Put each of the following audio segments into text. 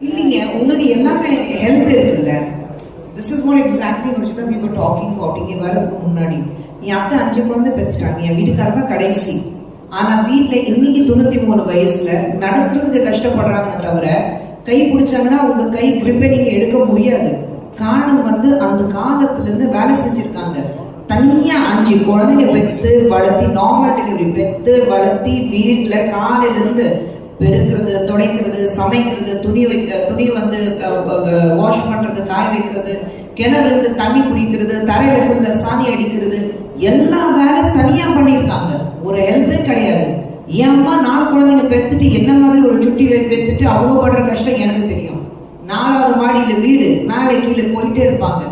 இல்லைங்க, உங்களுக்கு எல்லாமே ஹெல்த் இருக்குல்ல. This is what exactly which that we were talking about இங்க வரதுக்கு முன்னாடி. என் அத்தை 5 குழந்தை பெற்றுட்டாங்க. என் வீட்டுக்காரர் தான் கடைசி. ஆனா வீட்டுல இன்னைக்கு 93 வயசுல நடக்கிறதுக்கு கஷ்டப்படுறாங்கன்னு தவிர கை பிடிச்சாங்கன்னா உங்க கை கிரிப்பை நீங்க எடுக்க முடியாது. காரணம் அந்த காலத்துல இருந்து வேலை செஞ்சிருக்காங்க. தனியா 5 குழந்தைங்க பெத்து வளர்த்தி, நார்மல் டெலிவரி பெத்து வளர்த்தி, வீட்டுல காலையில இருந்து பெருக்கிறது, துடைக்கிறது, சமைக்கிறது, துணி வாஷ் பண்றது, காய வைக்கிறது, கிணறுல இருந்து தண்ணி குடிக்கிறது, தரையில ஃபுல்ல சாணி அடிக்கிறது, எல்லா வேலை தனியா பண்ணிருக்காங்க. ஒரு ஹெல்ப்பே கிடையாது. என் அம்மா 4 குழந்தைங்க பெத்துட்டு என்ன மாதிரி ஒரு சுட்டி பெத்துட்டு அவங்க படுற கஷ்டம் எனக்கு தெரியும். 4வது மாடியில வீடு, மேலே கீழே போயிட்டே இருப்பாங்க.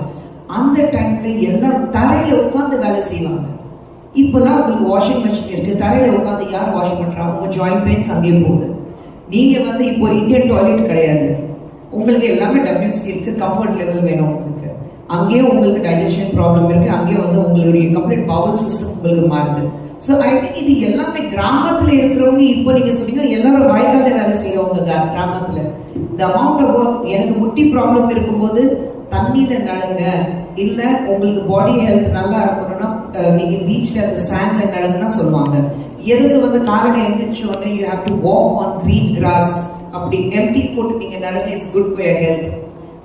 அந்த டைம்ல எல்லாம் தரையில உட்காந்து வேலை செய்வாங்க. இப்பெல்லாம் உங்களுக்கு வாஷிங் மிஷின் இருக்கு, தரையில உட்காந்து யார் வாஷ் பண்றா? உங்க ஜாயிண்ட் பெயின்ஸ் அங்கேயே போகுது. நீங்க இப்போ இந்தியன் டாய்லெட் கிடையாது, உங்களுக்கு எல்லாமே WC இருக்கு, கம்ஃபர்ட் லெவல் வேணும் உங்களுக்கு. அங்கேயே உங்களுக்கு டைஜஷன் ப்ராப்ளம் இருக்கு, அங்கேயே உங்களுடைய கம்ப்ளீட் பவல் சிஸ்டம் உங்களுக்கு மாறுது. ஸோ ஐ திங்க் இது எல்லாமே கிராமத்துல இருக்கிறவங்க. இப்போ நீங்க சொன்னீங்க எல்லாரும் வாய்க்கால வேலை செய்யறவங்க கிராமத்துல. The amount of work. எனக்கு முட்டி ப்ராப்ளம் இருக்கும்போது தண்ணியில நடங்க, இல்ல உங்களுக்கு பாடி ஹெல்த் நல்லா இருக்கணும்னா நீங்க பீச்ல அந்த சாண்ட்ல நடங்கன்னா சொல்லுவாங்க. எதுக்கு காலையில எந்திரிச்ச உடனே you have to walk on green cross, அப்படி எம்டி ஃபுட் நீங்க நடங்க, it's good for your health.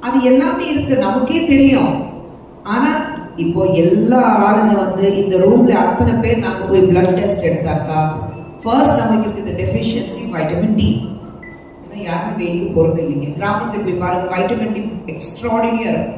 அது எல்லாமே இருக்கு, நமக்கே தெரியும். ஆனா இப்போ எல்லா ஆளுங்க இந்த ரூம்ல அத்தனை பேர் நாங்க போய் பிளட் டெஸ்ட் எடுத்தாக்கா ஃபர்ஸ்ட் நமக்கு இருக்குது டெஃபிஷியன்சி வைட்டமின் டி. ஏன்னா யாருமே வெயிலுக்கு போறது இல்லைங்க. கிராமத்துக்கு போய் பாருங்க, வைட்டமின் டி எக்ஸ்ட்ராடினரியா இருக்கும்.